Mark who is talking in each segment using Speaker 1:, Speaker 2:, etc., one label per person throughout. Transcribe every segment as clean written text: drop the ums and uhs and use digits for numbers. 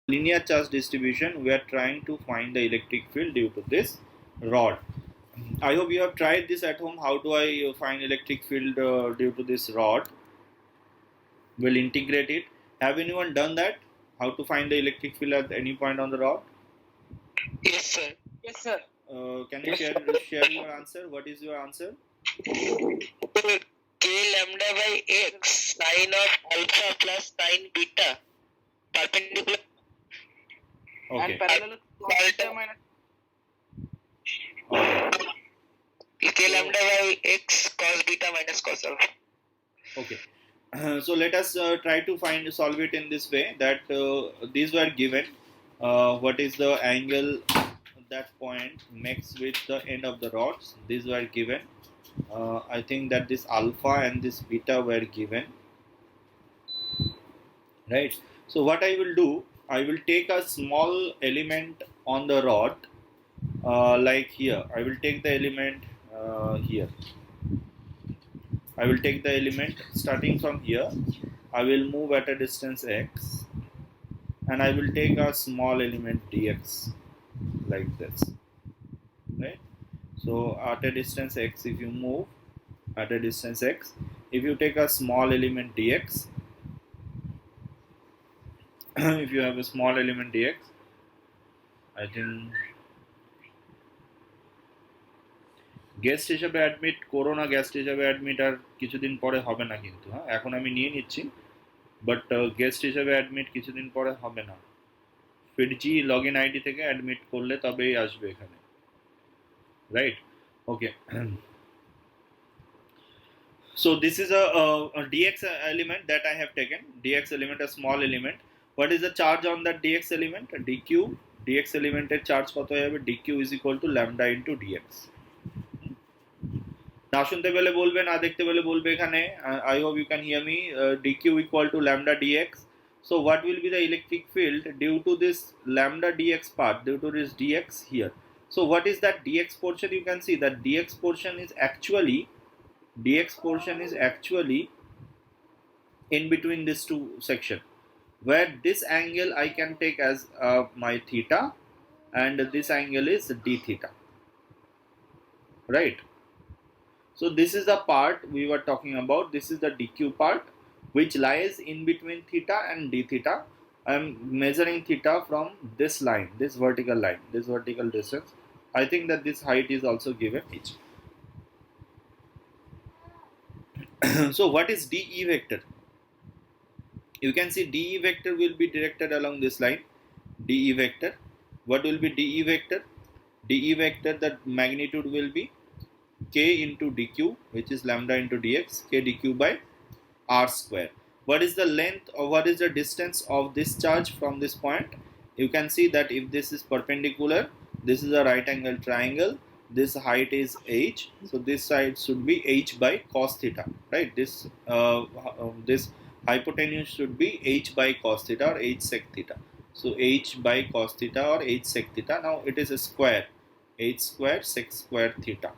Speaker 1: linear charge distribution, we are trying to find the electric field due to this rod. I hope you have tried this at home. How do I find electric field due to this rod? We'll integrate it. Have anyone done that? How to find the electric field at any point on the rod?
Speaker 2: Yes, sir. Yes, sir.
Speaker 1: Can you share your answer? What is your answer?
Speaker 2: K lambda by x sine of alpha plus sine beta perpendicular
Speaker 1: Okay.
Speaker 2: and parallel beta minus K lambda by x cos beta minus cos alpha.
Speaker 1: Okay. So let us try to solve it in this way, that these were given. What is the angle that point makes with the end of the rods? These were given. I think that this alpha and this beta were given, right? So what I will do, I will take a small element on the rod, like here. I will take the element here. I will take the element starting from here. I will move at a distance x, and I will take a small element dx like this, right? So at a distance x, if you move at a distance x, if you take a small element dx, if you have a small element dx, I think guest হিসেবে admit করো না, guest হিসেবে admit আর কিছুদিন পরে হবে না কিন্তু, হ্যাঁ এখন আমি নিয়ে নিচ্ছি, বাট গেস্ট হিসেবে অ্যাডমিট কিছুদিন পরে হবে না। ফিডজি লগ ইন আইডি থেকে অ্যাডমিট করলে তবেই আসবে এখানে, right? Okay, so this is a dx element that I have taken. Dx element, a small element. What is the charge on that dx element? dq. Dx element এর charge কত হবে? dq is equal to lambda into dx. না শুনতে পেলে বলবে, না দেখতে পেলে বলবে এখানে। I hope you can hear me. dq equal to lambda dx. So what will be the electric field due to this lambda dx part, due to this dx here? So what is that dx portion? You can see that dx portion is actually in between these two section, where this angle I can take as my theta, and this angle is d theta, right? So this is the part we were talking about. This is the dq part which lies in between theta and d theta. I am measuring theta from this line, this vertical line, this vertical distance. I think that this height is also given each. So what is dE vector? You can see dE vector will be directed along this line. dE vector, what will be dE vector? dE vector, the magnitude will be k into dq, which is lambda into dx, k dq by r square. What is the length, or what is the distance of this charge from this point? You can see that if this is perpendicular, this is a right angle triangle, this height is h, so this side should be h by cos theta, right? This hypotenuse should be h by cos theta or h sec theta. So h by cos theta or h sec theta. Now it is a square, h square sec square theta.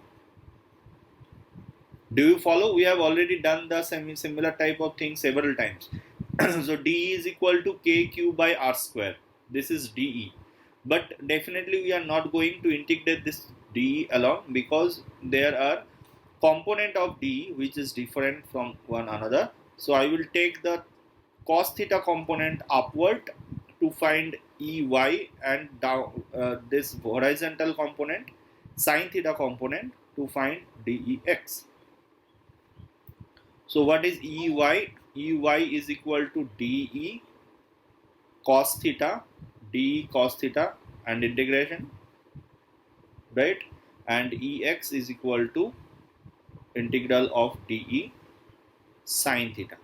Speaker 1: Do you follow? We have already done the similar type of thing several times. So dE is equal to kq by r square. This is dE, but definitely we are not going to integrate this dE along, because there are component of dE which is different from one another. So I will take the cos theta component upward to find EY, and down this horizontal component, sin theta component, to find DEX. So what is EY? EY is equal to DE cos theta, DE cos theta, and integration, right? And EX is equal to integral of DE sin theta.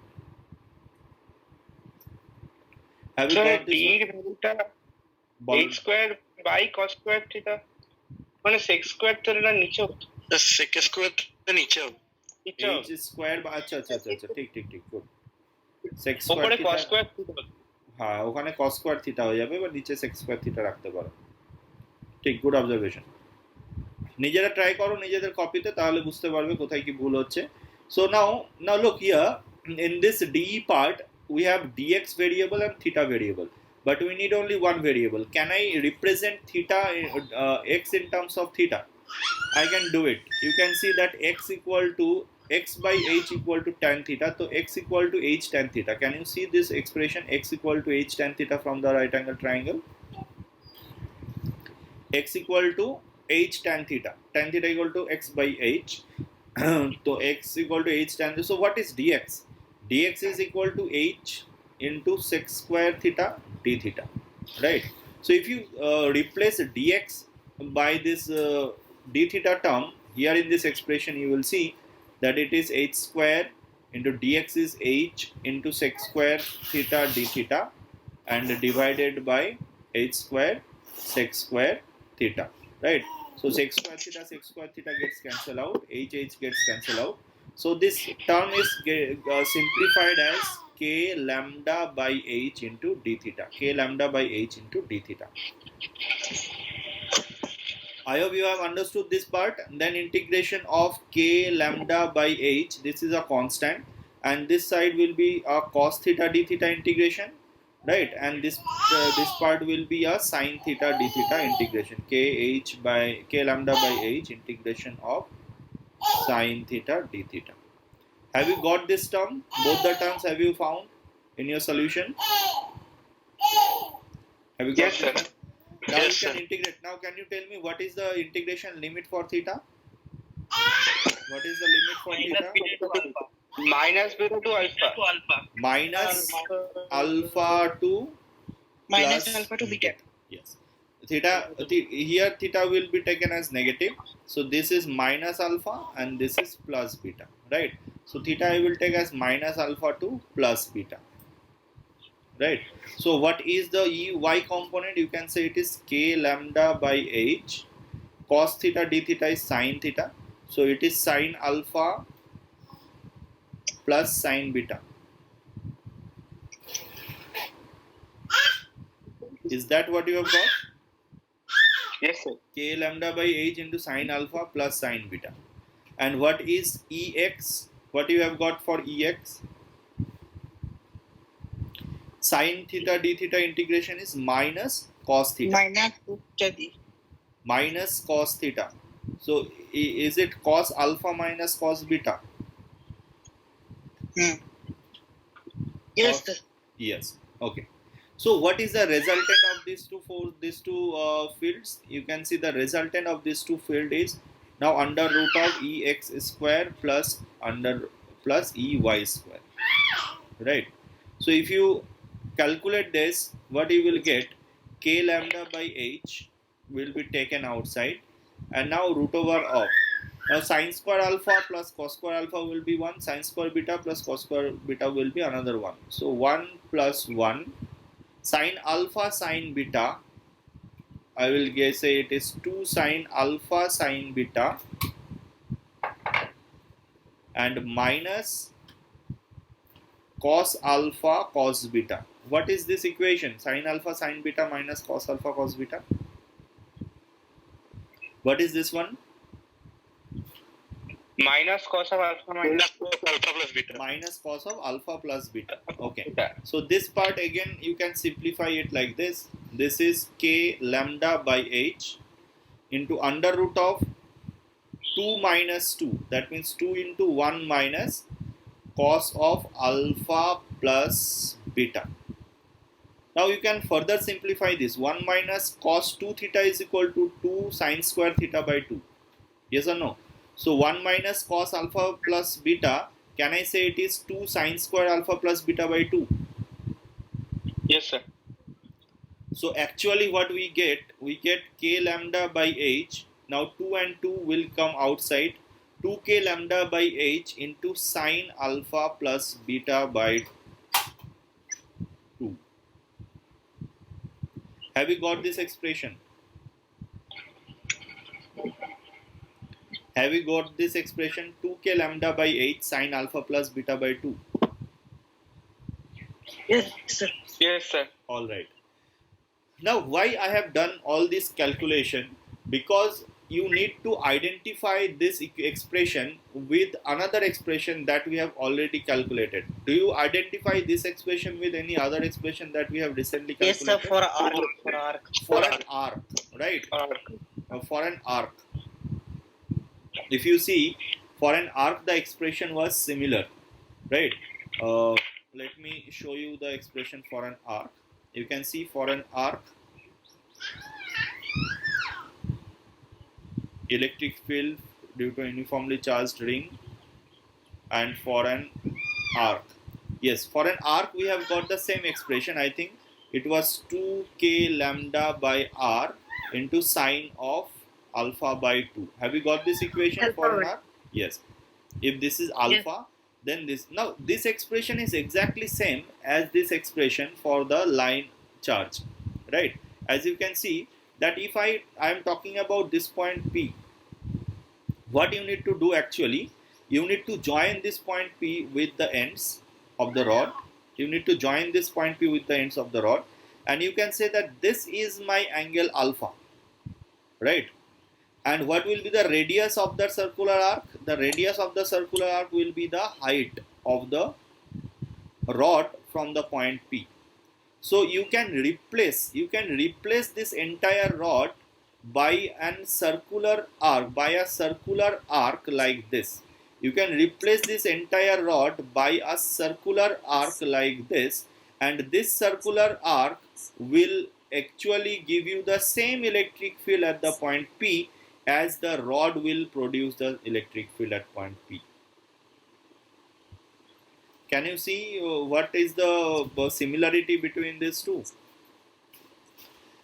Speaker 1: Have you got this?
Speaker 2: DE ভ্যালুটা h square by cos square থিটা, মানে sec square তো এটা নিচে হতো, sec square তো নিচে হবে,
Speaker 1: h স্কয়ার, আচ্ছা ঠিক গুড। sec স্কয়ার
Speaker 2: উপরে cos স্কয়ার থিটা,
Speaker 1: হ্যাঁ ওখানে cos স্কয়ার থিটা হয়ে যাবে, বা নিচে sec স্কয়ার থিটা রাখতে পারো, ঠিক, গুড অবজারভেশন। নিজেরা ট্রাই করো নিজেদের কপিতে, তাহলে বুঝতে পারবে কোথায় কি ভুল হচ্ছে। So now look here, in this DE part we have dx variable and theta variable. but we need only one variable. Can I represent theta x in terms of theta? I can do it. You can see that x equal to x by h equal to tan theta. So x equal to h tan theta. Can you see this expression x equal to h tan theta from the right angle triangle? X equal to h tan theta. Tan theta equal to x by h. So x equal to h tan theta. So what is dx? Dx is equal to h into sec square theta d theta. Right. So if you replace dx by this d theta term here in this expression, you will see that it is h square into dx is h into sec square theta d theta and divided by h square sec square theta, right? So sec square theta gets cancelled out, h gets cancelled out. So this term is simplified as k lambda by h into d theta, k lambda by h into d theta. I hope you have understood this part. Then integration of k lambda by h, this is a constant, and this side will be a cos theta d theta integration, right? And this part will be a sin theta d theta integration, k lambda by h integration of sin theta d theta. Have you got this term? Both the terms have you found in your solution? Have you got
Speaker 2: Yes, sir.
Speaker 1: Now
Speaker 2: Yes,
Speaker 1: you can
Speaker 2: sir.
Speaker 1: integrate. Now can you tell me what is the integration limit for theta? What is the limit for theta?
Speaker 2: Minus beta to alpha.
Speaker 1: Minus alpha to
Speaker 3: Minus
Speaker 1: plus
Speaker 3: alpha to beta.
Speaker 1: Yes. Here theta will be taken as negative. So this is minus alpha and this is plus beta. Right. So theta I will take as minus alpha to plus beta. Right. So what is the y component? You can say it is k lambda by h. Cos theta d theta is sin theta. So it is sin alpha plus sin beta. Is that what you have got?
Speaker 2: Yes, sir.
Speaker 1: K lambda by h into sin alpha plus sin beta. And what is ex? What you have got for ex? Sin theta d theta integration is minus cos theta. Minus cos theta. So is it cos alpha minus cos beta?
Speaker 3: Yes, sir.
Speaker 1: Yes. Okay. So what is the resultant of these two fields? You can see the resultant of these two fields is now under root of ex square plus ey square. Right. So if you calculate this, what you will get, k lambda by h will be taken outside, and now root over of. Now sin square alpha plus cos square alpha will be 1, sin square beta plus cos square beta will be another 1. So 1 plus 1, sin alpha sin beta, I will say it is 2 sin alpha sin beta and minus cos alpha cos beta. What is this equation? Sin alpha sin beta minus cos alpha cos beta. What is this one?
Speaker 2: Minus cos of alpha minus cos of alpha plus beta.
Speaker 1: Minus cos of alpha plus beta. Okay. So this part again you can simplify it like this. This is k lambda by h into under root of 2 minus 2. That means 2 into 1 minus cos of alpha plus beta. Now you can further simplify this. 1 minus cos 2 theta is equal to 2 sin square theta by 2. Yes or no? So 1 minus cos alpha plus beta, can I say it is 2 sin square alpha plus beta by 2?
Speaker 2: Yes, sir.
Speaker 1: So actually what we get k lambda by h. Now 2 and 2 will come outside. 2k lambda by h into sin alpha plus beta by 2. Have you got this expression? Have you got this expression 2k lambda by h sin alpha plus beta by 2?
Speaker 3: Yes, sir.
Speaker 2: Yes, sir.
Speaker 1: Alright. Now why I have done all this calculation? Because you need to identify this expression with another expression that we have already calculated. Do you identify this expression with any other expression that we have recently
Speaker 3: Yes, sir.
Speaker 1: calculated?
Speaker 3: For arc. For arc.
Speaker 1: For an arc, right?
Speaker 2: Arc.
Speaker 1: For an arc. If you see, for an arc, the expression was similar, right? Let me show you the expression for an arc. You can see for an arc, electric field due to uniformly charged ring, and for an arc. Yes, for an arc we have got the same expression. I think it was 2k lambda by r into sine of alpha by 2. Have you got this equation for an arc? Yes. If this is alpha, then this. Now this expression is exactly same as this expression for the line charge, right? As you can see that if I am talking about this point P, what you need to do actually, you need to join this point P with the ends of the rod. You need to join this point P with the ends of the rod, and you can say that this is my angle alpha, right? And what will be the radius of the circular arc? The radius of the circular arc will be the height of the rod from the point P. So you can replace this entire rod by a circular arc like this. You can replace this entire rod by a circular arc like this, and this circular arc will actually give you the same electric field at the point P as the rod will produce the electric field at point P. Can you see what is the similarity between these two?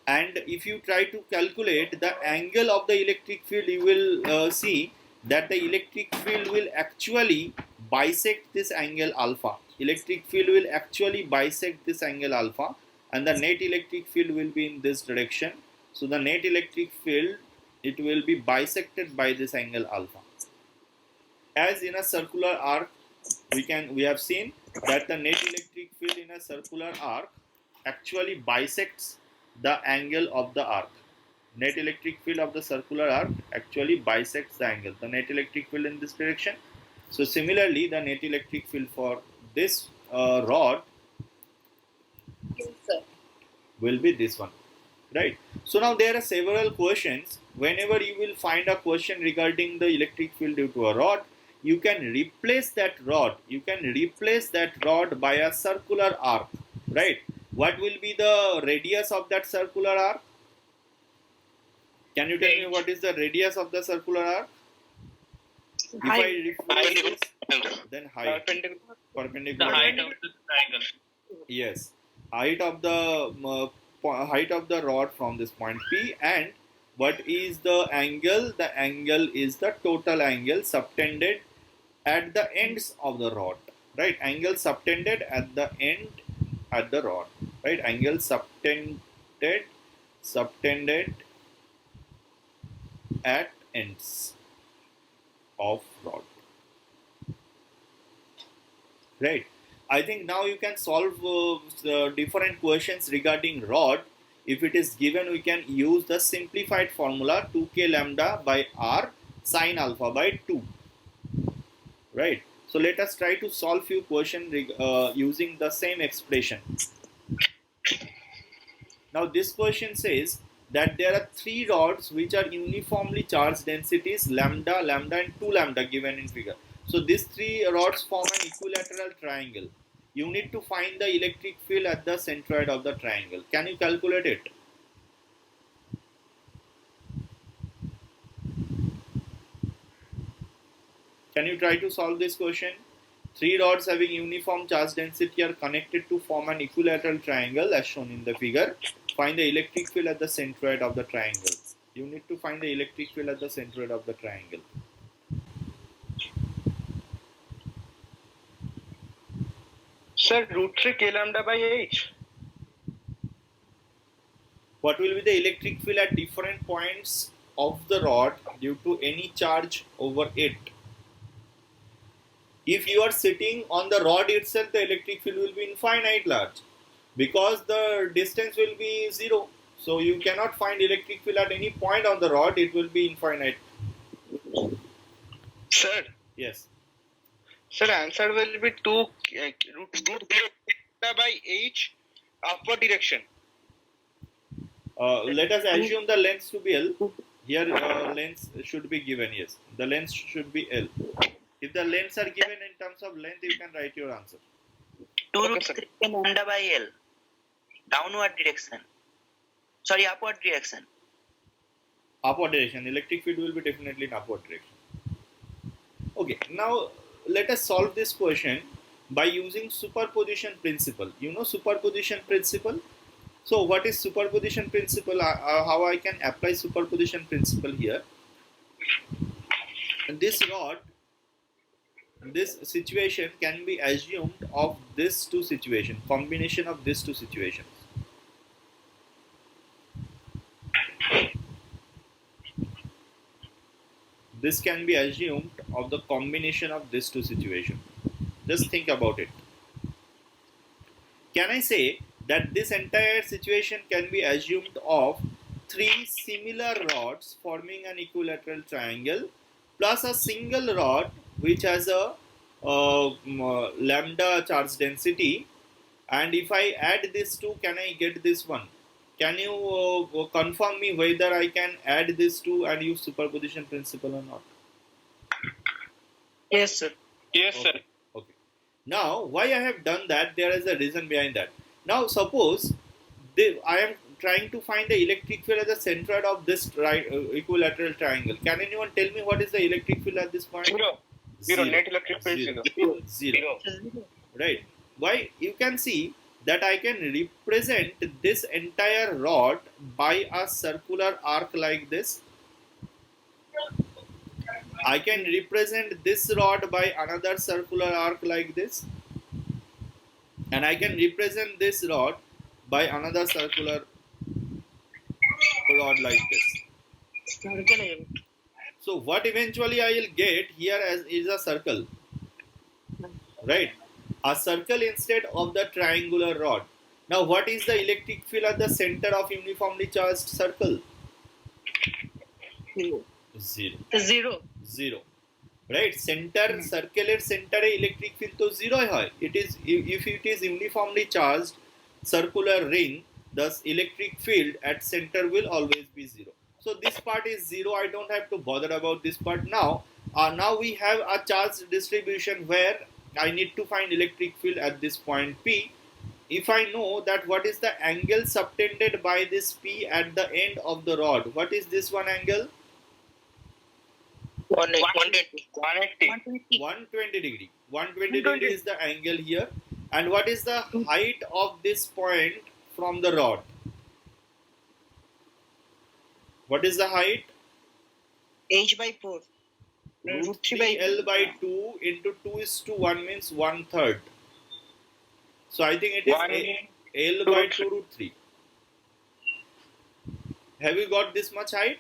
Speaker 1: And if you try to calculate the angle of the electric field, you will see that the electric field will actually bisect this angle alpha. Electric field will actually bisect this angle alpha, and the net electric field will be in this direction. So the net electric field, it will be bisected by this angle alpha. As in a circular arc, we have seen that the net electric field in a circular arc actually bisects the angle of the arc. Net electric field of the circular arc actually bisects the angle, the net electric field in this direction. So similarly, the net electric field for this rod will be this one, right? So now there are several questions. Whenever you will find a question regarding the electric field due to a rod, you can replace that rod. By a circular arc, right? What will be the radius of that circular arc? Can you tell me what is the radius of the circular arc? If I replace this, then height. Perpendicular.
Speaker 2: The height of the triangle.
Speaker 1: Yes, height of the rod from this point P. And what is the angle? The angle is the total angle subtended at the ends of the rod, right? Angle subtended at the end at the rod, right? Angle subtended at ends of rod, right? I think now you can solve different questions regarding rod. If it is given, we can use the simplified formula 2k lambda by r sine alpha by 2, right? So let us try to solve few questions using the same expression. Now this question says that there are 3 rods which are uniformly charged densities lambda, lambda and 2 lambda given in figure. So these 3 rods form an equilateral triangle. You need to find the electric field at the centroid of the triangle. Can you calculate it? Can you try to solve this question? 3 rods having uniform charge density are connected to form an equilateral triangle as shown in the figure. Find the electric field at the centroid of the triangle. You need to find the electric field at the centroid of the triangle.
Speaker 2: Sir, root 3 k lambda by h.
Speaker 1: What will be the electric field at different points of the rod due to any charge over it? If you are sitting on the rod itself, the electric field will be infinite large because the distance will be 0. So you cannot find electric field at any point on the rod. It will be infinite.
Speaker 2: Sir,
Speaker 1: Yes.
Speaker 2: sir, answer will be 2 root theta by h upward direction.
Speaker 1: Let us assume the length to be L. Here length should be given. Yes, the length should be L. If the lengths are given in terms of length, you can write your answer.
Speaker 3: 2
Speaker 2: Okay,
Speaker 3: root
Speaker 2: sir.
Speaker 3: 3 lambda by L. Downward direction. Sorry, upward direction.
Speaker 1: Upward direction. Electric field will be definitely in upward direction. Okay, now let us solve this question by using superposition principle. You know superposition principle? So what is superposition principle? How I can apply superposition principle here? This rod, this situation can be assumed of these two situations, combination of these two situations. This can be assumed of the combination of these two situations. Just think about it. Can I say that this entire situation can be assumed of three similar rods forming an equilateral triangle plus a single rod which has a lambda charge density, and if I add these two, can I get this one? Can you confirm me whether I can add these two and use superposition principle or not?
Speaker 3: Yes, sir.
Speaker 2: Yes, sir.
Speaker 1: Okay. Now, why I have done that? There is a reason behind that. Now, suppose I am trying to find the electric field at the center of this equilateral triangle. Can anyone tell me what is the electric field at this point?
Speaker 2: Zero. Net electric field
Speaker 1: Zero.
Speaker 2: zero.
Speaker 1: Zero. Right. Why? You can see that I can represent this entire rod by a circular arc like this. I can represent this rod by another circular arc like this, and I can represent this rod by another circular rod like this. So what eventually I will get here is a circle, right? A circle instead of the triangular rod. Now what is the electric field at the center of uniformly charged circle?
Speaker 3: Zero.
Speaker 1: Zero. Right? Center circle at center electric field to zero hai. It is if it is uniformly charged circular ring, thus electric field at center will always be zero. So this part is zero. I don't have to bother about this part now. Now we have a charge distribution where I need to find electric field at this point P. If I know that what is the angle subtended by this P at the end of the rod, what is this one angle?
Speaker 2: 180.
Speaker 1: 120 degree. 120 degree is the angle here. And what is the height of this point from the rod? What is the height?
Speaker 3: H by 4.
Speaker 1: Root 3 L by 2 into 2 is to 1 means 1/3. So I think it is L by 2 root 3. Have you got this much height?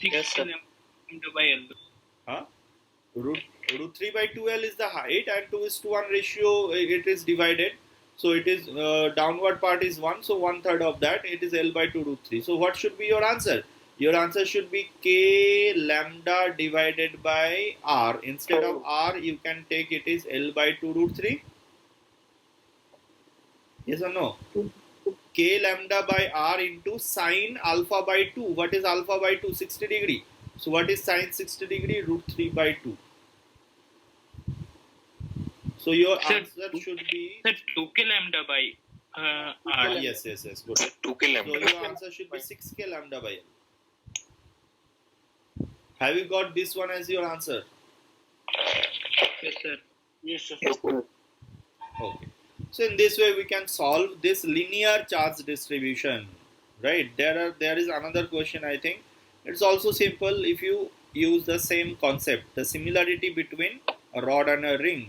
Speaker 3: Yes, sir.
Speaker 1: Huh? Root 3 by 2L is the height, and 2 is to 1 ratio it is divided. So it is downward part is 1, so 1/3 of that it is L by 2 root 3. So what should be your answer? Your answer should be K lambda divided by R. Instead of R, you can take it is L by 2 root 3. Yes or no? K lambda by R into sine alpha by 2. What is alpha by 2? 60 degree. So what is sine 60 degree? Root 3 by 2. So your answer should be...
Speaker 2: 2k lambda by
Speaker 1: R. Yes. Good.
Speaker 2: 2k lambda.
Speaker 1: So your answer should be 6k lambda by L. Have you got this one as your answer?
Speaker 2: Yes, sir.
Speaker 3: Yes, sir.
Speaker 1: Okay. So in this way we can solve this linear charge distribution, right? There is another question, I think. It's also simple if you use the same concept, the similarity between a rod and a ring.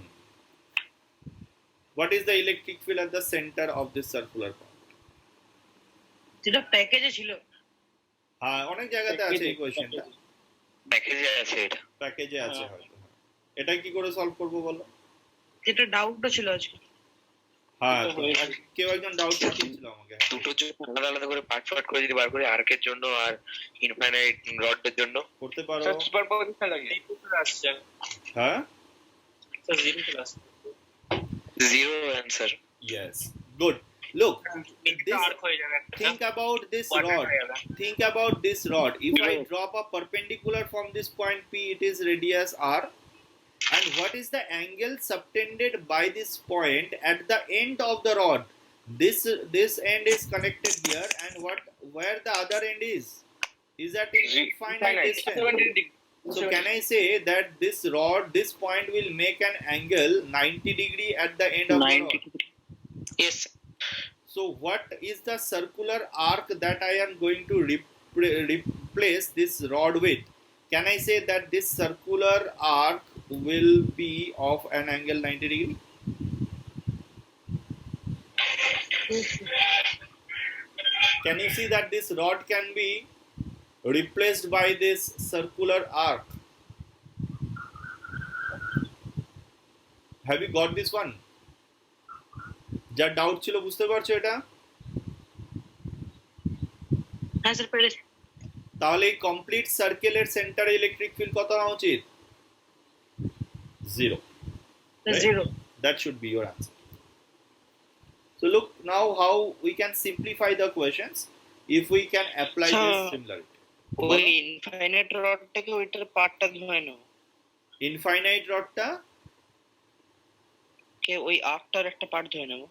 Speaker 1: What is the electric field at the center of this circular point?
Speaker 3: যেটা প্যাকেজে ছিল
Speaker 1: হ্যাঁ অনেক জায়গাতে আছে এই কোশ্চেনটা প্যাকেজে আছে হয়তো এটা কি করে সলভ করব বলো
Speaker 3: যেটা ডাউটটা ছিল আজকে
Speaker 1: হ্যাঁ, কেউ একজন ডাউট দিয়েছিল আমাকে।
Speaker 2: দুটো জন্য আলাদা আলাদা করে পার্ট পার্ট করে যদি বার করে আর্কের জন্য আর ইনফাইনাইট রডের জন্য
Speaker 1: করতে পারো।
Speaker 2: সুপার পজিশন লাগে আসছে।
Speaker 1: হ্যাঁ,
Speaker 2: জিরো চলে আসছে। Zero answer.
Speaker 1: yes, good. Look, think about this rod. Think about this rod. If I drop a perpendicular from this point P, it is radius r. And what is the angle subtended by this point at the end of the rod? This end is connected here, and where the other end is? Is that in infinite distance? So can I say that this rod, this point will make an angle 90 degree at the end of the rod?
Speaker 2: Yes.
Speaker 1: So what is the circular arc that I am going to replace this rod with? Can I say that this circular arc will be of an angle 90 degree? Can you see that this rod can be replaced by this circular arc? Have you got this one? যার doubt ছিল বুঝতে পারছো এটা?
Speaker 3: হ্যাঁ sir পেরেছি।
Speaker 1: তাহলে এই complete সার্কেলের সেন্টারে ইলেকট্রিক ফিল্ড কত হওয়া উচিত? 0. Right?
Speaker 3: 0.
Speaker 1: That should be your answer. So look now how we can simplify the questions if we can apply this similarity.
Speaker 2: ওই ইনফাইনাইট রডটাকে ওইটার পার্টটা ধরে নাও।
Speaker 1: ইনফাইনাইট রডটা
Speaker 2: কে ওই আর্কটার একটা পার্ট ধরে নাও।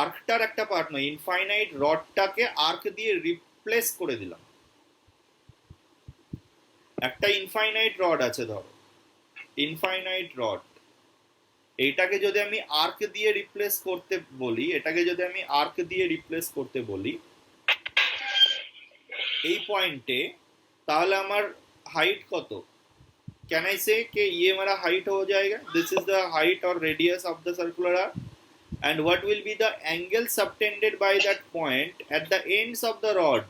Speaker 1: আর্কটার একটা পার্ট নয়, ইনফাইনাইট রডটাকে আর্ক দিয়ে রিপ্লেস করে দিলাম। একটা ইনফাইনাইট রড আছে, ধরো ইনফাইনাইট রড, এইটাকে যদি আমি আর্ক দিয়ে রিপ্লেস করতে বলি, এটাকে যদি আমি আর্ক দিয়ে রিপ্লেস করতে বলি এই পয়েন্টে, তাহলে আমার হাইট কত? कैन आई से कि ये हमारा हाइट हो जाएगा, दिस इज द हाइट और radius of the circular arc, and what will be the angle subtended by that point at the ends of the rod.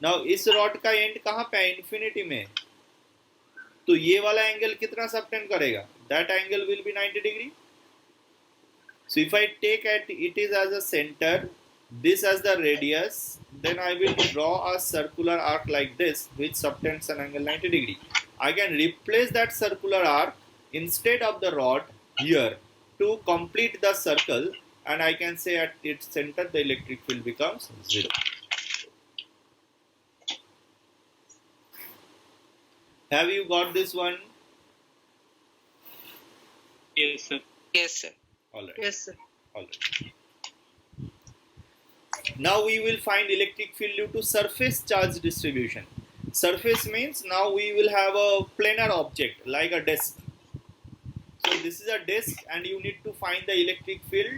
Speaker 1: Now इस रॉड का एंड कहाँ पे है? इन्फिनिटी में। तो ये वाला एंगल कितना सबटेंड करेगा? That angle will be 90 degree. So if I take it is as a centre, this as the radius, then I will draw a circular arc like this which subtends an angle 90 degree. I can replace that circular arc instead of the rod here to complete the circle, and I can say at its center the electric field becomes 0. Have you got this one?
Speaker 2: Yes sir. Yes sir.
Speaker 1: All right.
Speaker 3: Yes sir.
Speaker 1: All right. Now we will find electric field due to surface charge distribution. Surface means now we will have a planar object like a disk. So this is a disk, and you need to find the electric field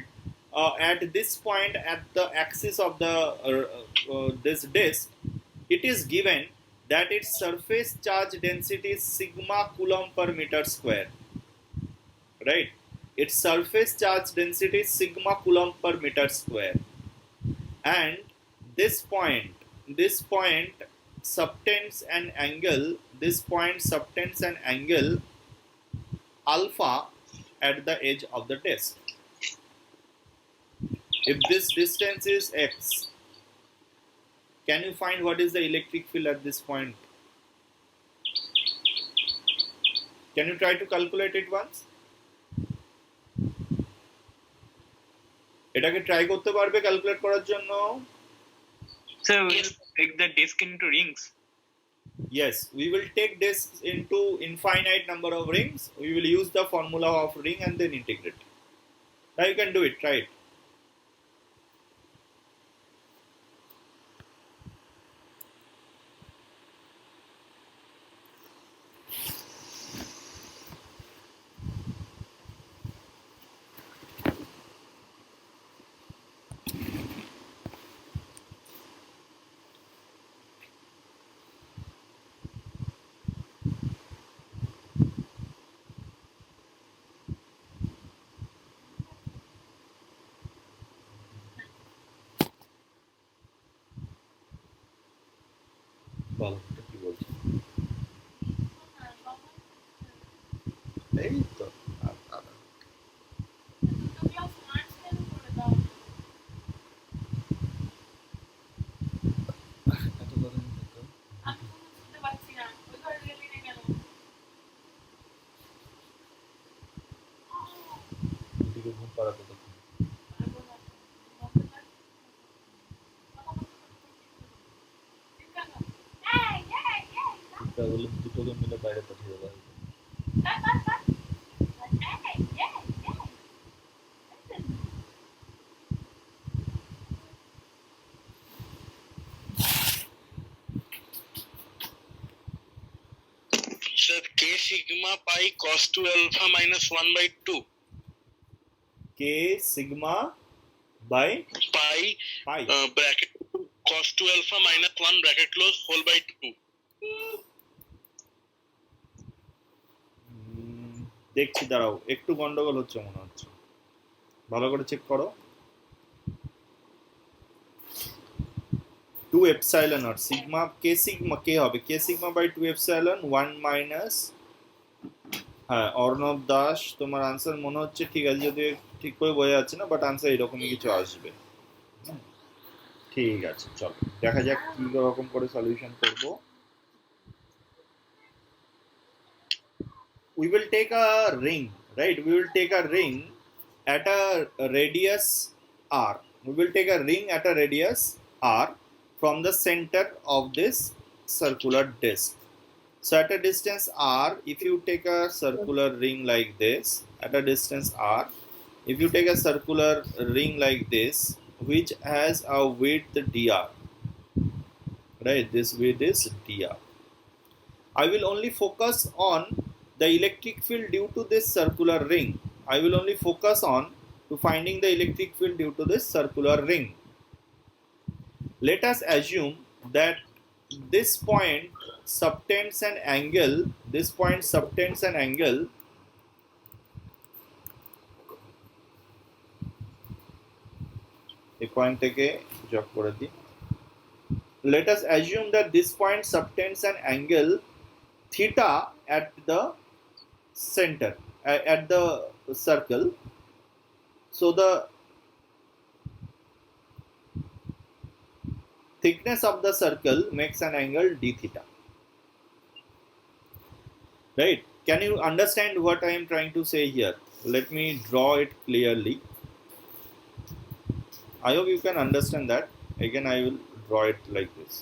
Speaker 1: at this point at the axis of the this disk. It is given that its surface charge density is sigma coulomb per meter square. Right? Its surface charge density is sigma coulomb per meter square. And this point subtends an angle, this point subtends an angle alpha at the edge of the disk. If this distance is x, can you find what is the electric field at this point? Can you try to calculate it once? এটাকে try করতে পারবে calculate করার জন্য?
Speaker 2: Sir, we will take the disk into rings.
Speaker 1: Yes, we will take disks into infinite number of rings. We will use the formula of ring and then integrate. Now you can do it. Try it. বলো কি বলছো? এই তো দিকে ঘুম পাড়াতে দেখুন। বললেন দুটোকে মিলে বাইরে পাঠিয়ে দেওয়া হবে।
Speaker 2: Sir, k sigma pi cos 2 alpha minus 1 by 2.
Speaker 1: K sigma by
Speaker 2: Pi bracket cos 2 alpha minus 1 bracket close whole by 2.
Speaker 1: দেখছি, দাঁড়াও, একটু গন্ডগোল হচ্ছে মনে হচ্ছে, ভালো করে চেক করো। 2 epsilon or sigma k sigma k হবে k sigma by 2 epsilon 1 minus, হ্যাঁ অর্ণব দাস তোমার আনসার মনে হচ্ছে ঠিক আছে, যদি ঠিক করে বোঝা যাচ্ছে না, বাট আনসার এরকমই কিছু আসবে। ঠিক আছে, চলো দেখা যাক কি রকম করে সলিউশন করব। We will take a ring, right? We will take a ring at a radius r. We will take a ring at a radius r from the center of this circular disc. So at a distance r, if you take a circular ring like this, at a distance r, if you take a circular ring like this, which has a width dr, right? This width is dr. I will only focus on the electric field due to this circular ring. I will only focus on to finding the electric field due to this circular ring. Let us assume that this point subtends an angle. This point subtends an angle a point থেকে যোগ করে দিই। Let us assume that this point subtends an angle theta at the center, at the circle. So the thickness of the circle makes an angle d theta, right? Can you understand what I am trying to say here? Let me draw it clearly. I hope you can understand that. Again, I will draw it like this.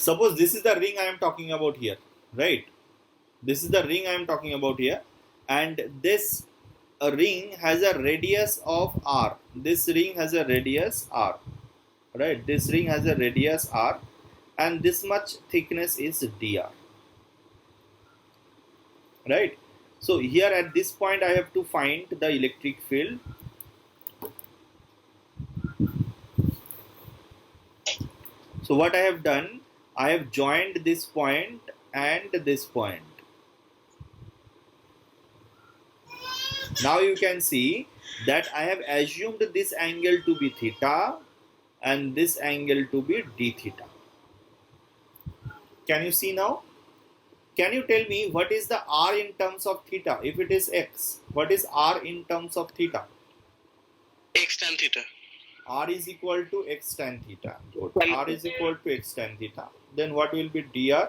Speaker 1: Suppose this is the ring I am talking about here, right? This is the ring I am talking about here, and this ring has a radius of r. This ring has a radius r, right? This ring has a radius r, and this much thickness is dr, right? So here at this point I have to find the electric field. So what I have done, I have joined this point and this point. Now you can see that I have assumed this angle to be theta and this angle to be d theta. Can you see now? Can you tell me what is the r in terms of theta? If it is x, what is r in terms of theta?
Speaker 2: X tan theta.
Speaker 1: R is equal to x tan theta. Good. R is equal to x tan theta. Then what will be dr?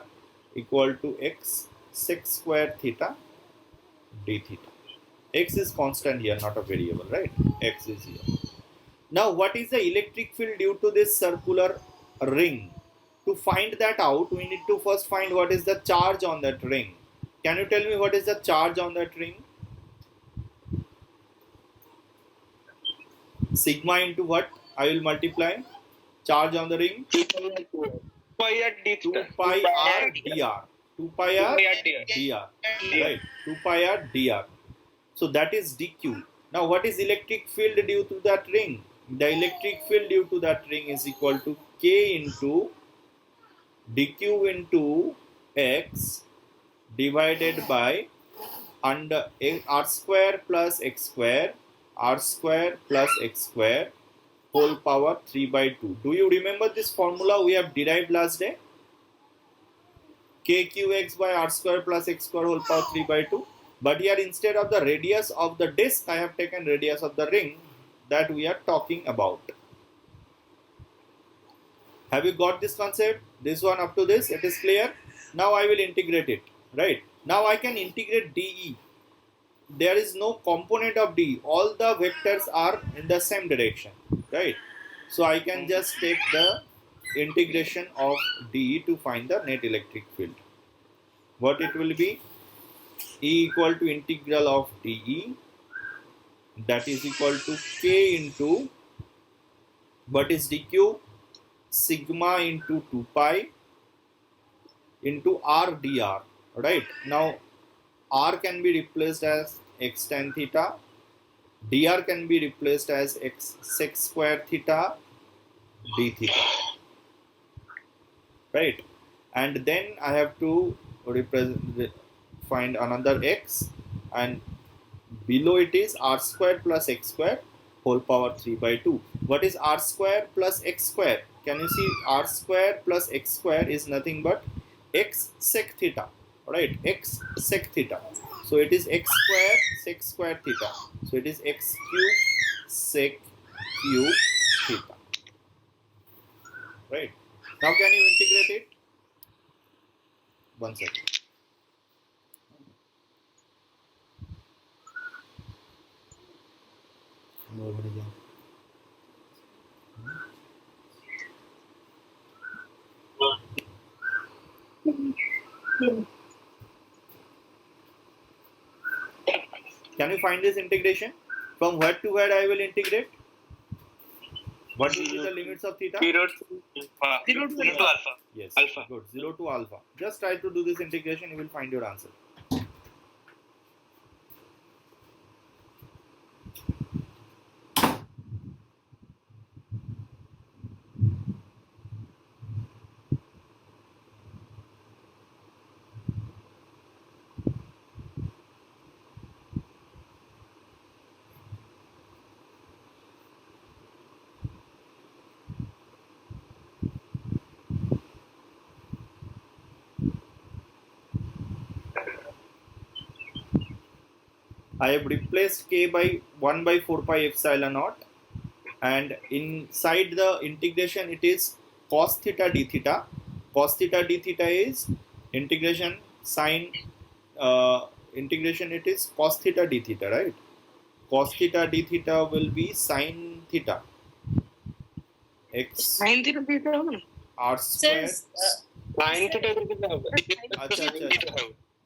Speaker 1: Equal to x sec square theta d theta. X is constant here, not a variable, right? X is here. Now what is the electric field due to this circular ring? To find that out, we need to first find what is the charge on that ring. Can you tell me what is the charge on that ring? Sigma into what? I will multiply charge on the ring.
Speaker 2: 2 pi r d
Speaker 1: 2 pi r dr. 2 pi r dr. Right. 2 pi r dr. So that is dq. Now what is electric field due to that ring? The electric field due to that ring is equal to k into dq into x divided by under r square plus x square, r square plus x square whole power 3 by 2. Do you remember this formula we have derived last day? Kqx by r square plus x square whole power 3 by 2. But here instead of the radius of the disc, I have taken radius of the ring. that we are talking about. Have you got this concept? This one up to this, it is clear. Now I will integrate it, right? Now I can integrate dE. There is no component of dE. All the vectors are in the same direction, right? So I can just take the integration of dE to find the net electric field. What it will be? E equal to integral of dE, that is equal to K into, what is dQ? Sigma into 2 pi into R dr, right? Now R can be replaced as x tan theta, dr can be replaced as x sec square theta d theta, right? And then I have to find another x, and below it is r square plus x square whole power 3 by 2. What is r square plus x square? Can you see r square plus x square is nothing but x sec theta, right? X sec theta. So it is x square sec square theta. So it is x cube sec cube theta, right? Now can you integrate it? One second. Can you find this integration? From where to where I will integrate? What will be the limits of theta?
Speaker 2: 0 to alpha.
Speaker 1: Yes.
Speaker 2: Alpha.
Speaker 1: Good. 0 to alpha. Just try to do this integration, you will find your answer. I have replaced k by 1 by 4 pi epsilon naught, and inside the integration it is cos theta d theta. Cos theta d theta is integration sine integration, it is cos theta d theta, right? Cos theta d theta will be sine theta x r square.
Speaker 2: Sin theta
Speaker 1: अच्छा अच्छा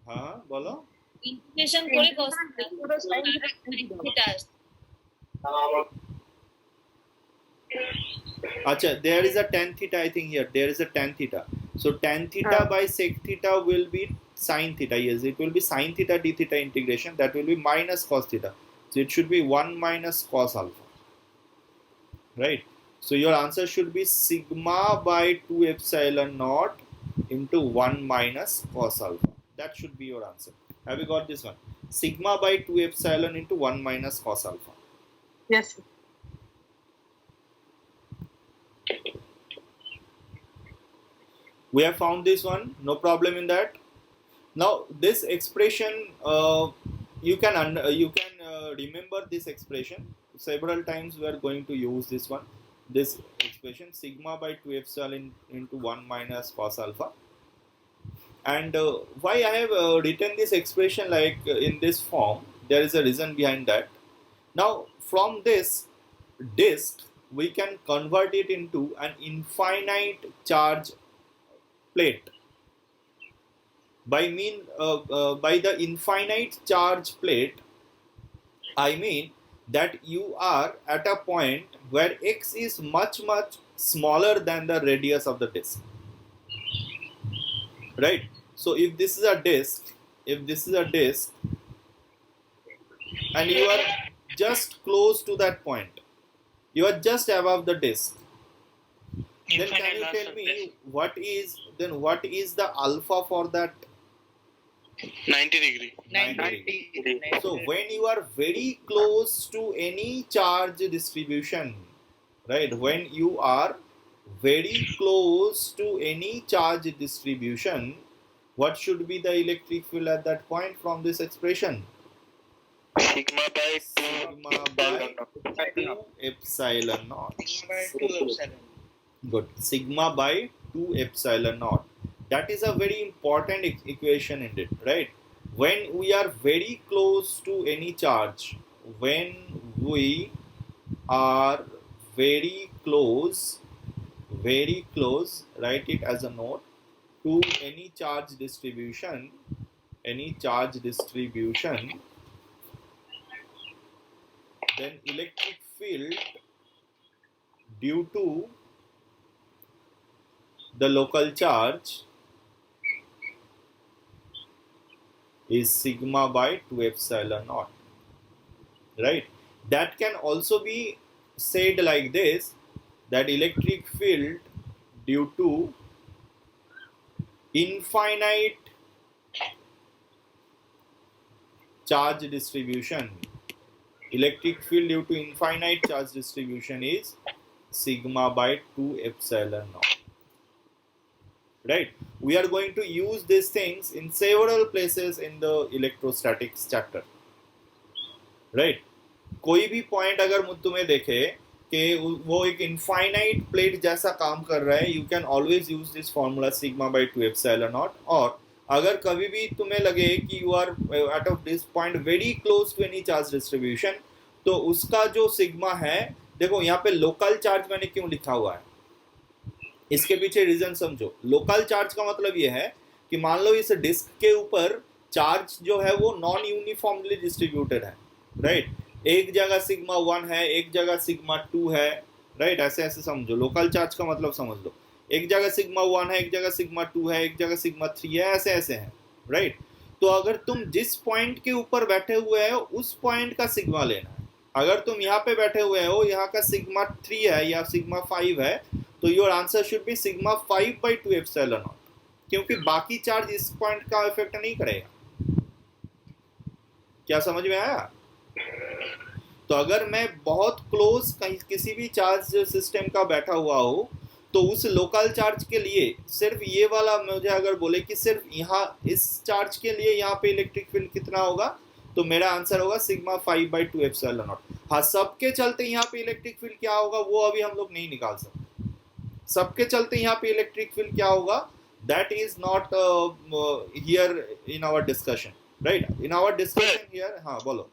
Speaker 1: हाँ बोलो.
Speaker 4: Integration করে cos theta
Speaker 1: Acha, there is a tan theta, I think here. There is a tan theta. So tan theta by sec theta will be sin theta. Yes, it will be sin theta d theta integration. That will be minus cos theta. So it should be 1 minus cos alpha. Right? So your answer should be sigma by 2 epsilon naught into 1 minus cos alpha. That should be your answer. Have you got this one? Sigma by 2 epsilon into 1 minus cos alpha.
Speaker 5: Yes, sir.
Speaker 1: We have found this one, no problem in that. Now this expression, you can remember this expression. Several times we are going to use this one. This expression sigma by 2 epsilon into 1 minus cos alpha. And why I have written this expression like in this form, there is a reason behind that. Now from this disk we can convert it into an infinite charge plate. By the infinite charge plate, I mean that you are at a point where x is much smaller than the radius of the disk, right? So if this is a disk, and you are just close to that point, you are just above the disk, then can you tell me what is the alpha for that?
Speaker 2: 90 degree.
Speaker 1: 90 degree. So when you are very close to any charge distribution, right? When you are very close to any charge distribution, what should be the electric field at that point from this expression?
Speaker 2: sigma by 2
Speaker 1: sigma by 2 epsilon naught. Good. Sigma by 2 epsilon naught. That is a very important equation indeed, right? When we are very close to any charge, when we are very close, write it as a note, to any charge distribution, then electric field due to the local charge is sigma by 2 epsilon naught, right? That can also be said like this, that electric field due to infinite charge distribution, is sigma by 2 epsilon naught, right? We are going to use these things in several places in the electrostatics chapter, right? कोई भी point अगर तुम्हें देखे कि वो एक infinite plate जैसा काम कर रहा है, you can always use this formula sigma by 2 epsilon naught. और अगर कभी भी तुम्हें लगे कि you are at of this point very close to any charge distribution, तो उसका जो सिग्मा है, देखो यहाँ पे लोकल चार्ज मैंने क्यों लिखा हुआ है, इसके पीछे रीजन समझो. लोकल चार्ज का मतलब ये है कि मान लो इस डिस्क के ऊपर चार्ज जो है वो नॉन यूनिफॉर्मली डिस्ट्रीब्यूटेड है, राइट? एक जगह सिग्मा 1 है, एक जगह सिग्मा 2 है, राइट? ऐसे ऐसे समझो. लोकल चार्ज का मतलब समझ लो, एक जगह सिग्मा 1 है, एक जगह सिग्मा 2 है, एक जगह सिग्मा 3 है, ऐसे ऐसे है, राइट? तो अगर तुम जिस पॉइंट के ऊपर बैठे हुए हो उस पॉइंट का सिग्मा लेना है. अगर तुम यहाँ पे बैठे हुए हो, यहाँ का सिग्मा 3 है या सिग्मा 5 है, तो your answer should be sigma 5 by 2 epsilon not, क्योंकि बाकी चार्ज इस पॉइंट का इफेक्ट नहीं करेगा. क्या समझ में आया? तो अगर मैं बहुत क्लोज कहीं किसी भी चार्ज सिस्टम का बैठा हुआ हो, तो उस लोकल चार्ज के लिए सिर्फ ये वाला मुझे अगर बोले कि सिर्फ यहाँ इस चार्ज के लिए यहाँ पे इलेक्ट्रिक फील्ड कितना होगा, तो मेरा आंसर होगा सिग्मा 5 बाई 2 एप्सिलॉन नॉट. हाँ, सबके चलते यहाँ पे इलेक्ट्रिक फील्ड क्या होगा वो अभी हम लोग नहीं निकाल सकते. सबके चलते यहाँ पे इलेक्ट्रिक फील्ड क्या होगा, that is not here in our discussion, right? In our discussion here. हाँ बोलो.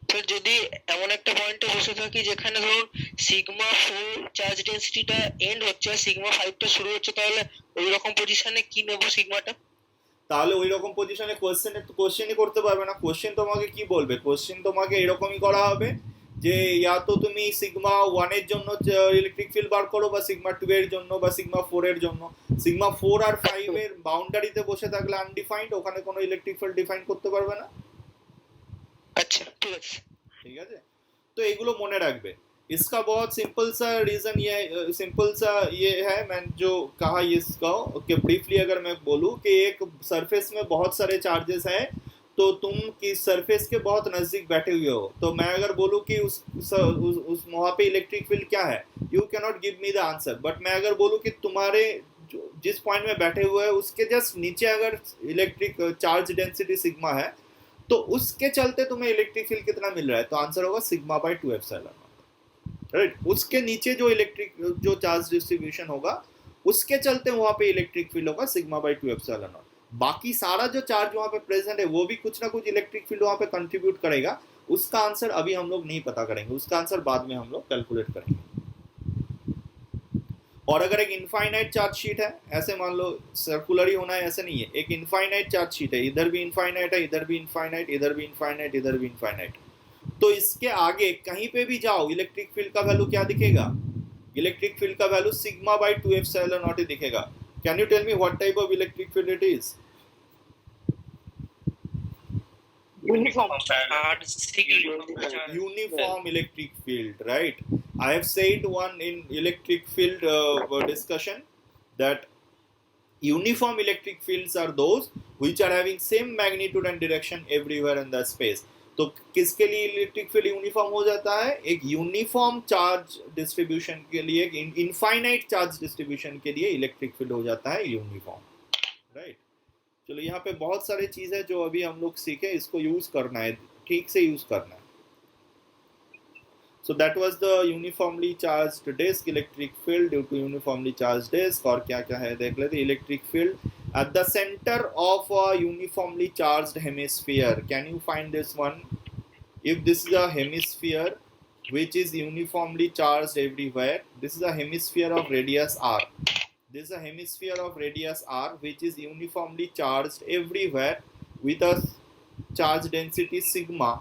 Speaker 2: তো যদি এমন একটা পয়েন্টে বসে থাকি যেখানে ধরুন সিগমা 4 চার্জ ডেনসিটিটা এন্ড হচ্ছে, সিগমা 5টা শুরু হচ্ছে, তাহলে ওই রকম পজিশনে কি নেব সিগমাটা?
Speaker 1: তাহলে ওই রকম পজিশনে কোশ্চেনই করতে পারবে না. কোশ্চেন তোমাকে কি বলবে? কোশ্চেন তোমাকে এরকমই করা হবে যে ইয়া তো তুমি সিগমা 1 এর জন্য ইলেকট্রিক ফিল্ড বার করো, বা সিগমা 2 এর জন্য, বা সিগমা 4 এর জন্য. সিগমা 4 আর 5 এর বাউন্ডারিতে বসে থাকলে আনডিফাইন্ড, ওখানে কোনো ইলেকট্রিক ফিল্ড ডিফাইন করতে পারবে না.
Speaker 2: আচ্ছা, ঠিক আছে.
Speaker 1: ठीक है. तो एगुलो मोने रखबे. इसका बहुत सिंपल सा रीजन ये है, मैं जो कहा इसका कि ब्रीफली अगर मैं बोलूँ कि एक सरफेस में बहुत सारे चार्जेस हैं, तो तुम किस सरफेस के बहुत नज़दीक बैठे हुए हो, तो मैं अगर बोलूँ कि उस वहाँ पे इलेक्ट्रिक फील्ड क्या है, you can not give me the answer. But मैं अगर बोलूँ कि तुम्हारे जिस पॉइंट में बैठे हुए हैं उसके जस्ट नीचे अगर इलेक्ट्रिक चार्ज डेंसिटी सिग्मा है, तो उसके चलते तुम्हें इलेक्ट्रिक फील्ड कितना मिल रहा है, तो आंसर होगा sigma by 2 epsilon not, right? उसके नीचे जो चार्ज डिस्ट्रीब्यूशन होगा उसके चलते वहां पे इलेक्ट्रिक फील्ड होगा सिग्मा बाय 2 एप्सिलॉन नॉट. बाकी सारा जो चार्ज वहां पे प्रेजेंट है वो भी कुछ ना कुछ इलेक्ट्रिक फील्ड वहां पे कंट्रीब्यूट करेगा. उसका आंसर अभी हम लोग नहीं पता करेंगे, उसका आंसर बाद में हम लोग कैलकुलेट करेंगे. और अगर एक इनफाइनाइट चार्ज शीट है, ऐसे मान लो सर्कुलर ही होना है ऐसे नहीं है, एक इनफाइनाइट चार्ज शीट है, इधर भी इनफाइनाइट है, इधर भी इनफाइनाइट, इधर भी इनफाइनाइट, इधर भी इनफाइनाइट, तो इसके आगे कहीं पे भी जाओ इलेक्ट्रिक फील्ड का वैल्यू क्या दिखेगा? इलेक्ट्रिक फील्ड का value sigma by 2 epsilon not ही दिखेगा. Can you tell me what type of electric field it is?
Speaker 2: Uniform
Speaker 1: electric field, right? I have said one in electric field discussion that uniform electric fields are those which are having same magnitude and direction everywhere in the space. तो किसके लिए electric field uniform हो जाता है? एक uniform charge distribution के लिए, एक इनफाइनाइट चार्ज डिस्ट्रीब्यूशन के लिए इलेक्ट्रिक फील्ड हो जाता है यूनिफॉर्म, राइट? चलो, यहाँ पे बहुत सारे चीज़ है जो अभी हम लोग सीखे, इसको यूज़ करना है. ठीक से यूज करना है. So that was the uniformly charged disk electric field due to uniformly charged disk. और क्या क्या है देख लेते. Electric field at the center of a uniformly charged hemisphere. Can you find this one? If this is a hemisphere which is uniformly charged everywhere, this is a hemisphere of radius r. This is a hemisphere of radius r which is uniformly charged everywhere with a charge density sigma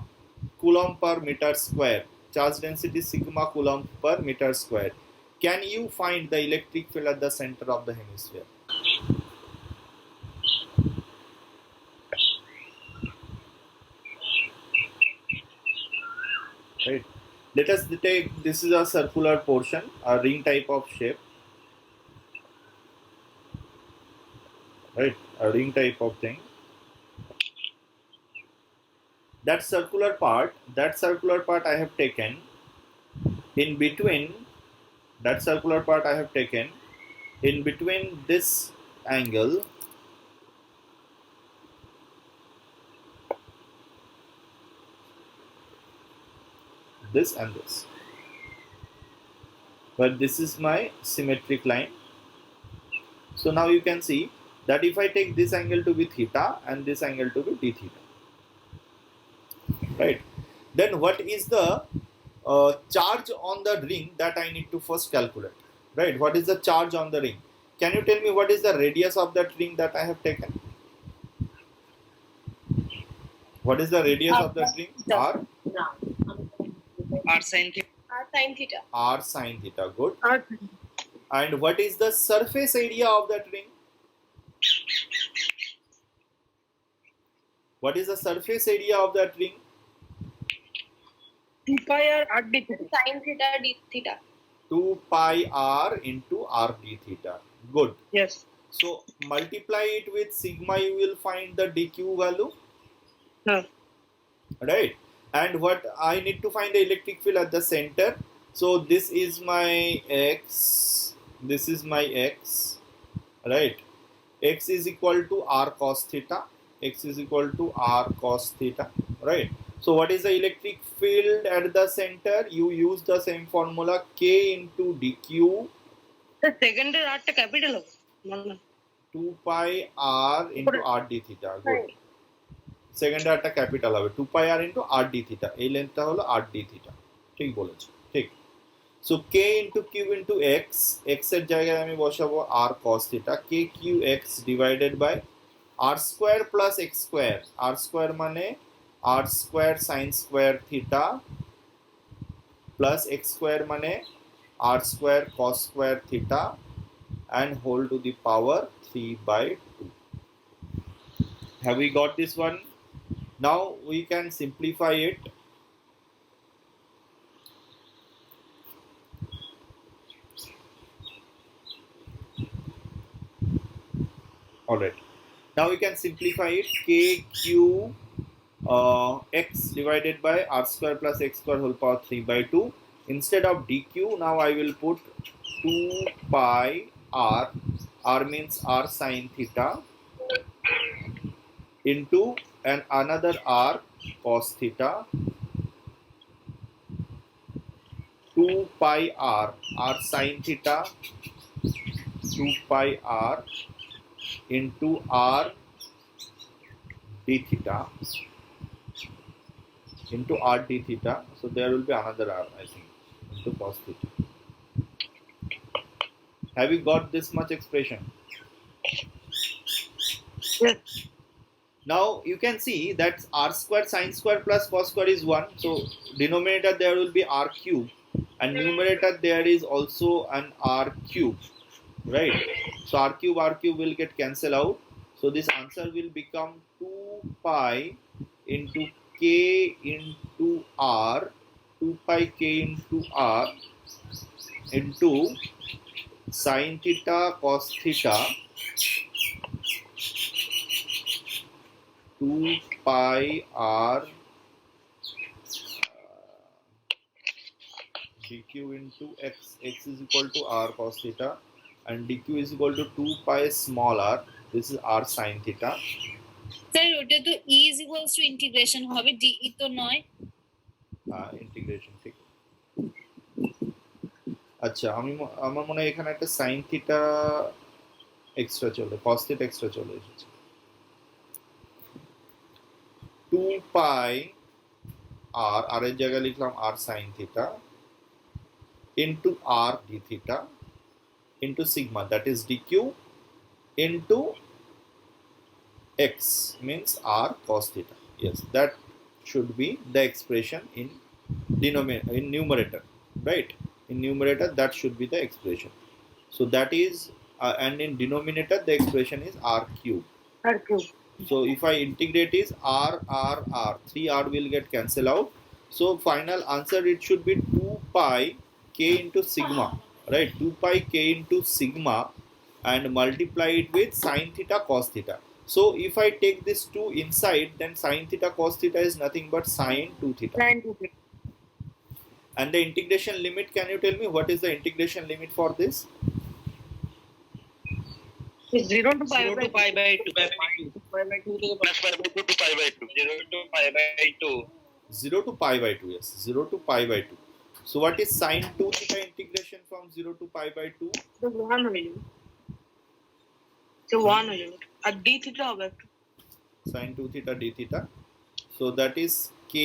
Speaker 1: coulomb per meter square. Charge density sigma coulomb per meter square. Can you find the electric field at the center of the hemisphere? Right. Let us take, this is a circular portion, a ring type of shape. Right, a ring type of thing. That circular part I have taken in between. That circular part I have taken in between this angle this and this. But this is my symmetric line. So now you can see that if I take this angle to be theta and this angle to be d theta, right? Then what is the charge on the ring that I need to first calculate, right? What is the charge on the ring? Can you tell me what is the radius of that ring that I have taken? What is the radius of that ring? R?
Speaker 2: R sin theta.
Speaker 4: R sin theta.
Speaker 1: R sin theta, good.
Speaker 4: R.
Speaker 1: And what is the surface area of that ring? What is the surface area of that ring?
Speaker 2: 2 pi r r d theta.
Speaker 4: Sin theta d theta.
Speaker 1: 2 pi r into r d theta. Good.
Speaker 2: Yes.
Speaker 1: So multiply it with sigma, you will find the dq value. Right. And what I need to find the electric field at the center. So this is my x. This is my x. Right. X is equal to r cos theta. X is equal to r cos theta. Right. So what is the electric field at the center? You use the same formula, k into dq.
Speaker 2: The second r টা capital হবে
Speaker 1: 2 pi r into r d theta. Good. Second r টা capital হবে 2 pi r into r d theta. এই লেন্থটা হলো r d theta. ঠিক বলেছো, ঠিক। So k into q into x, x এর জায়গায় আমি বসাবো r cos theta, k q x divided by r square plus x square. r square মানে r square sin square theta plus x square মানে r square cos square theta and whole to the power 3 by 2. Have we got this one? Now we can simplify it. Alright. Now we can simplify it. K q x divided by r square plus x square whole power 3 by 2. Instead of dq, now I will put 2 pi r. R means r sin theta into and another r cos theta. 2 pi r sin theta 2 pi r into r d theta into r d theta. So there will be another r, I think, into cos theta. Have you got this much expression?
Speaker 2: Yes.
Speaker 1: Now you can see that r square sin square plus cos square is 1. So denominator there will be r cube and numerator there is also an r cube. Right? So r cube will get cancelled out. So this answer will become 2 pi into k into r, 2 pi k into r into sin theta cos theta 2 pi r dq into x. X is equal to r cos theta and dq is equal to 2 pi small r. This is r sin theta.
Speaker 5: Sir ওটা তো E is equals to integration হবে, DE তো নয়।
Speaker 1: Integration ঠিক। আচ্ছা আমার মনে হয় এখানে একটা সাইন থিটা এক্সট্রা চলে, কস থিটা এক্সট্রা চলে এসেছে। 2 পাই আর এর জায়গায় লিখলাম r sine theta into r d theta into sigma, that is dq, into x means r cos theta. Yes, that should be the expression in numerator, right? In numerator that should be the expression. So that is and in denominator the expression is r cube. So if I integrate is r, 3r will get cancelled out. So final answer it should be 2 pi k into sigma, right? 2 pi k into sigma and multiply it with sin theta cos theta. So if I take this 2 inside, then sin theta cos theta is nothing but sin 2 theta. And the integration limit, can you tell me what is the integration limit for this?
Speaker 2: 0 to pi by 2 pi by 2 থেকে plus pi by 2 to pi by 2 0 to pi by 2
Speaker 1: 0 to pi by 2, yes, 0 to pi by 2. So what is sin 2 theta integration from 0 to pi by 2?
Speaker 2: তো 1 হয়ে যাবে, তো 1 হয়ে যাবে আর d theta হবে একটু
Speaker 1: Sin 2 theta d theta. So that is k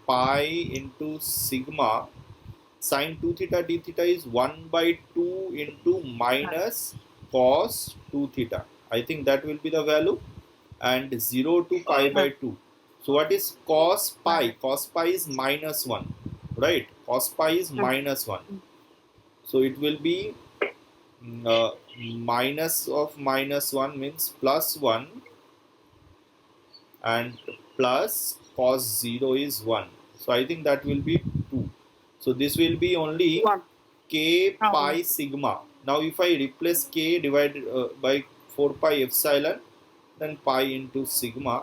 Speaker 1: pi into sigma. Sin 2 theta d theta is 1 by 2 into minus cos 2 theta. I think that will be the value. And 0 to pi by 2. So what is cos pi? Cos pi is minus 1, right? Cos pi is minus 1. So it will be minus of minus 1 means plus 1, and plus cos 0 is 1. So I think that will be 2. So this will be only k pi sigma. Now if I replace k divided by 4 pi epsilon, then pi into sigma.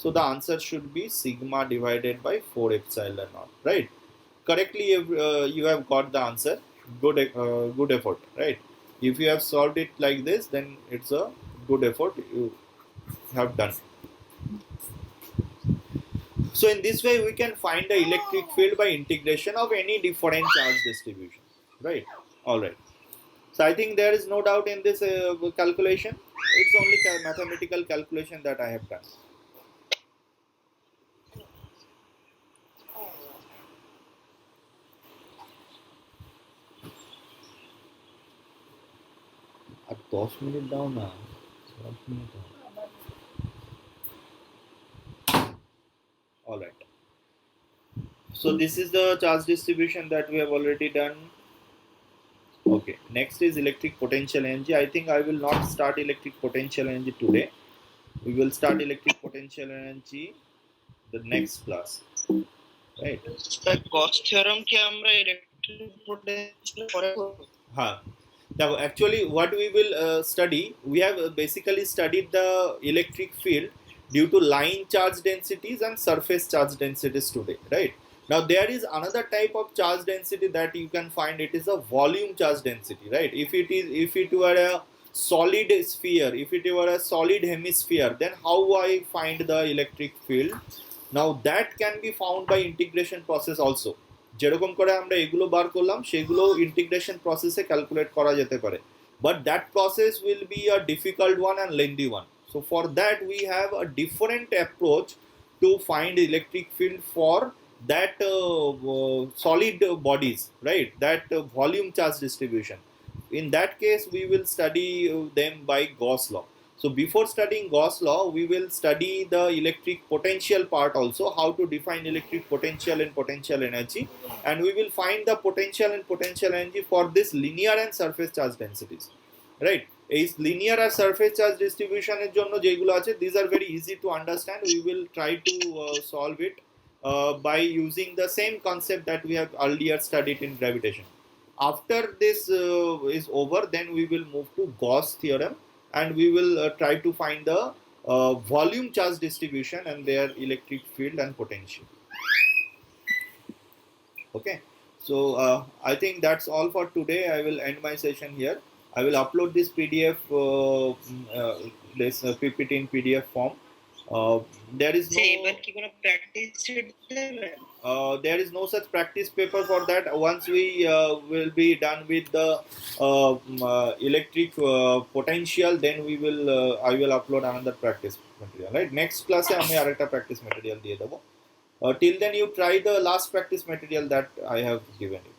Speaker 1: So the answer should be sigma divided by 4 epsilon naught, right? Correctly you have got the answer. Good effort, right? If you have solved it like this, then it's a good effort you have done. So in this way we can find the electric field by integration of any different charge distribution, right? All right. So I think there is no doubt in this calculation. It's only mathematical calculation that I have done. আর 10 minute দাও না, 10 minute. All right. So this is the charge distribution that we have already done. Okay, next is electric potential energy. I think I will not start electric potential energy today. We will start electric potential energy the next class, right?
Speaker 2: Sir Gauss theorem কি আমরা electric potential পরে করব?
Speaker 1: Now actually what we will study, we have basically studied the electric field due to line charge densities and surface charge densities today, right? Now there is another type of charge density that you can find. It is a volume charge density, right? If it were a solid sphere, if it were a solid hemisphere, then how I find the electric field? Now that can be found by integration process also. যেরকম করে আমরা এগুলো বার করলাম সেগুলো integration প্রসেসে calculate করা যেতে পারে, but that process will be a difficult one and lengthy one. So for that we have a different approach to find electric field for that solid bodies, right? That volume charge distribution. In that case we will study them by Gauss law. So before studying Gauss law, we will study the electric potential part also, how to define electric potential and potential energy, and we will find the potential and potential energy for this linear and surface charge densities, right? Is linear or surface charge distribution এর জন্য যেগুলো আছে, these are very easy to understand. We will try to solve it by using the same concept that we have earlier studied in gravitation. After this is over, then we will move to Gauss theorem, and we will try to find the volume charge distribution and their electric field and potential. Okay, so I think that's all for today. I will end my session here. I will upload this PDF, this PPT in PDF form, There is
Speaker 2: say
Speaker 1: no
Speaker 2: এবার কি কোনো practice sheet দেবেন?
Speaker 1: there is no such practice paper for that. Once we will be done with the electric potential, then we will I will upload another practice material. Right? Next class আমি আরেকটা practice material দিয়ে দেবো. Till then you try the last practice material that I have given you.